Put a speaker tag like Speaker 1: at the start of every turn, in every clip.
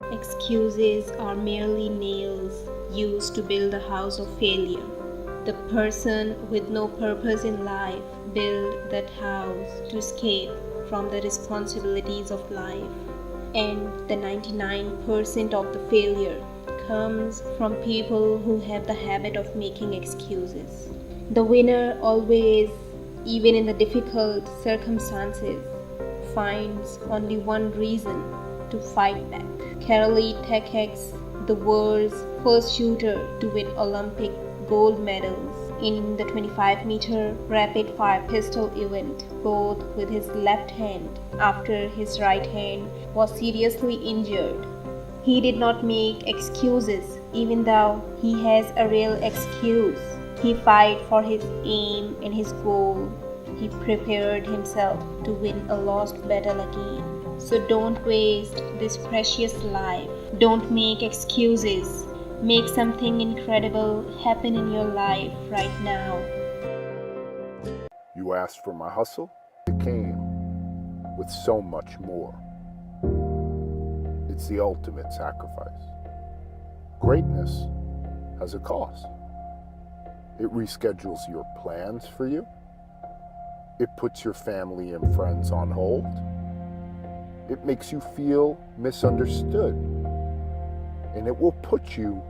Speaker 1: Excuses are merely nails used to build a house of failure. The person with no purpose in life built that house to escape from the responsibilities of life. And the 99% of the failure comes from people who have the habit of making excuses. The winner always, even in the difficult circumstances, finds only one reason to fight back. Carolee Tekex, the world's first shooter to win Olympic gold medals in the 25-meter rapid-fire pistol event, both with his left hand after his right hand was seriously injured. He did not make excuses even though he has a real excuse. He fought for his aim and his goal. He prepared himself to win a lost battle again. So don't waste this precious life. Don't make excuses. Make something incredible happen in your life right now.
Speaker 2: You asked for my hustle? It came with so much more. It's the ultimate sacrifice. Greatness has a cost. It reschedules your plans for you. It puts your family and friends on hold. It makes you feel misunderstood. And it will put you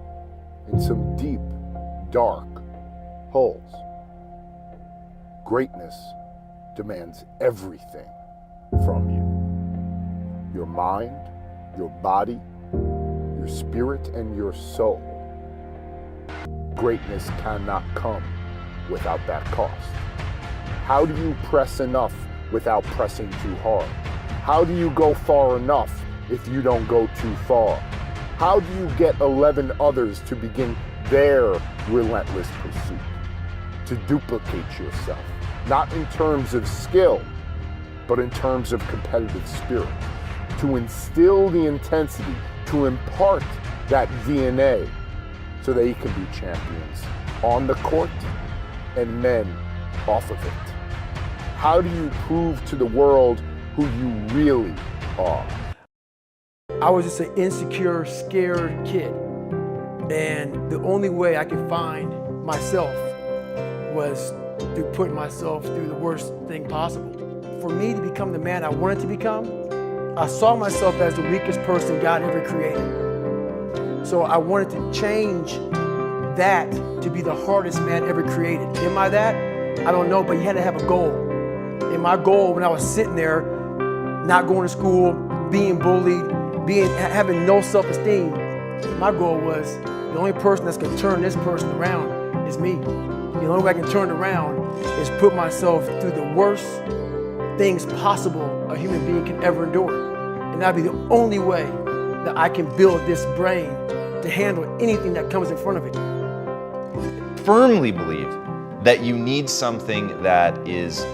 Speaker 2: in some deep, dark holes. Greatness demands everything from you. Your mind, your body, your spirit, and your soul. Greatness cannot come without that cost. How do you press enough without pressing too hard? How do you go far enough if you don't go too far? How do you get 11 others to begin their relentless pursuit? To duplicate yourself, not in terms of skill, but in terms of competitive spirit. To instill the intensity, to impart that DNA so that you can be champions on the court and men off of it. How do you prove to the world who you really are?
Speaker 3: I was just an insecure, scared kid. And the only way I could find myself was through putting myself through the worst thing possible. For me to become the man I wanted to become, I saw myself as the weakest person God ever created. So I wanted to change that to be the hardest man ever created. Am I that? I don't know, but you had to have a goal. And my goal when I was sitting there, not going to school, being bullied, having no self-esteem, my goal was the only person that's going to turn this person around is me. The only way I can turn it around is put myself through the worst things possible a human being can ever endure. And that'd be the only way that I can build this brain to handle anything that comes in front of it.
Speaker 4: Firmly believe that you need something that is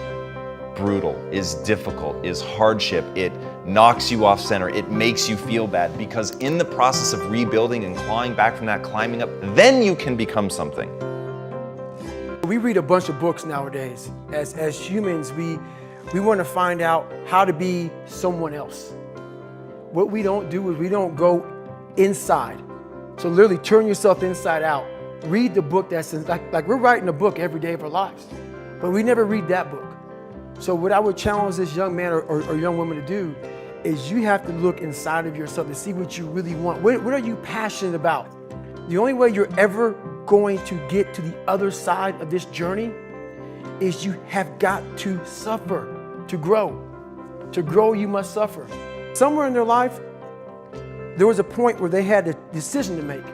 Speaker 4: brutal, is difficult, is hardship. It knocks you off center. It makes you feel bad, because in the process of rebuilding and clawing back from that, climbing up, then you can become something.
Speaker 3: We read a bunch of books nowadays. As humans, we want to find out how to be someone else. What we don't do is we don't go inside. So literally turn yourself inside out. Read the book that's like we're writing a book every day of our lives, but we never read that book. So what I would challenge this young man or young woman to do is you have to look inside of yourself to see what you really want. What are you passionate about? The only way you're ever going to get to the other side of this journey is you have got to suffer to grow. To grow, you must suffer. Somewhere in their life, there was a point where they had a decision to make.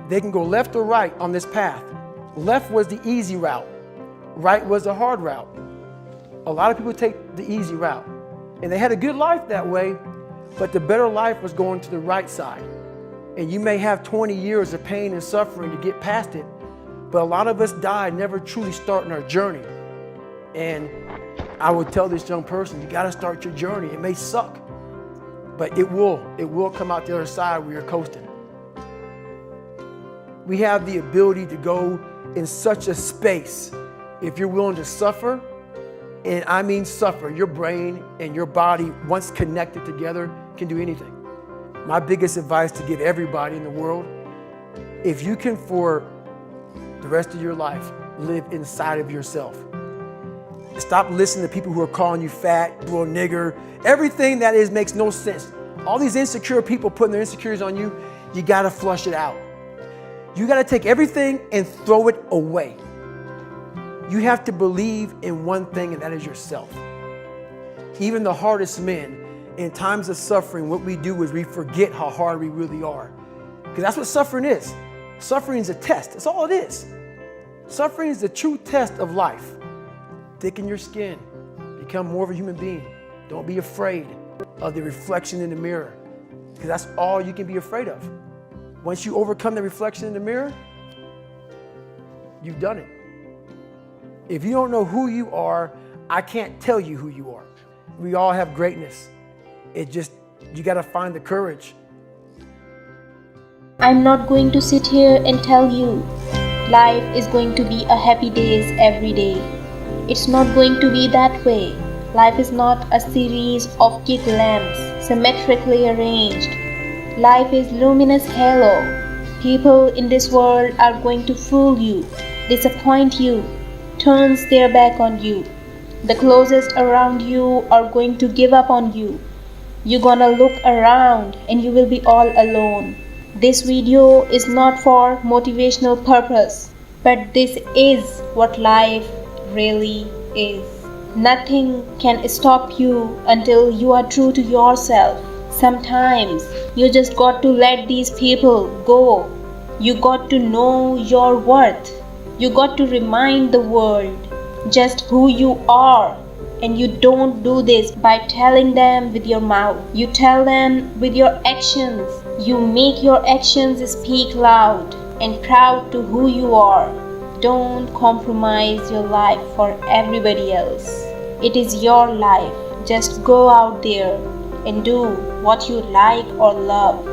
Speaker 3: They can go left or right on this path. Left was the easy route. Right was the hard route. A lot of people take the easy route. And they had a good life that way, but the better life was going to the right side. And you may have 20 years of pain and suffering to get past it, but a lot of us died never truly starting our journey. And I would tell this young person, you gotta start your journey. It may suck, but it will come out the other side where you're coasting. We have the ability to go in such a space if you're willing to suffer, and I mean suffer. Your brain and your body, once connected together, can do anything. My biggest advice to give everybody in the world, if you can for the rest of your life live inside of yourself, stop listening to people who are calling you fat, little nigger, everything that is makes no sense. All these insecure people putting their insecurities on you, you gotta flush it out. You gotta take everything and throw it away. You have to believe in one thing, and that is yourself. Even the hardest men, in times of suffering, what we do is we forget how hard we really are. Because that's what suffering is. Suffering is a test. That's all it is. Suffering is the true test of life. Thicken your skin. Become more of a human being. Don't be afraid of the reflection in the mirror, because that's all you can be afraid of. Once you overcome the reflection in the mirror, you've done it. If you don't know who you are, I can't tell you who you are. We all have greatness. You gotta find the courage.
Speaker 1: I'm not going to sit here and tell you life is going to be a happy days every day. It's not going to be that way. Life is not a series of kick lamps symmetrically arranged. Life is luminous halo. People in this world are going to fool you, disappoint you, turns their back on you. The closest around you are going to give up on you. You're gonna look around and you will be all alone. This video is not for motivational purpose, but this is what life really is. Nothing can stop you until you are true to yourself. Sometimes you just got to let these people go. You got to know your worth. You got to remind the world just who you are. And you don't do this by telling them with your mouth. You tell them with your actions. You make your actions speak loud and proud to who you are. Don't compromise your life for everybody else. It is your life. Just go out there and do what you like or love.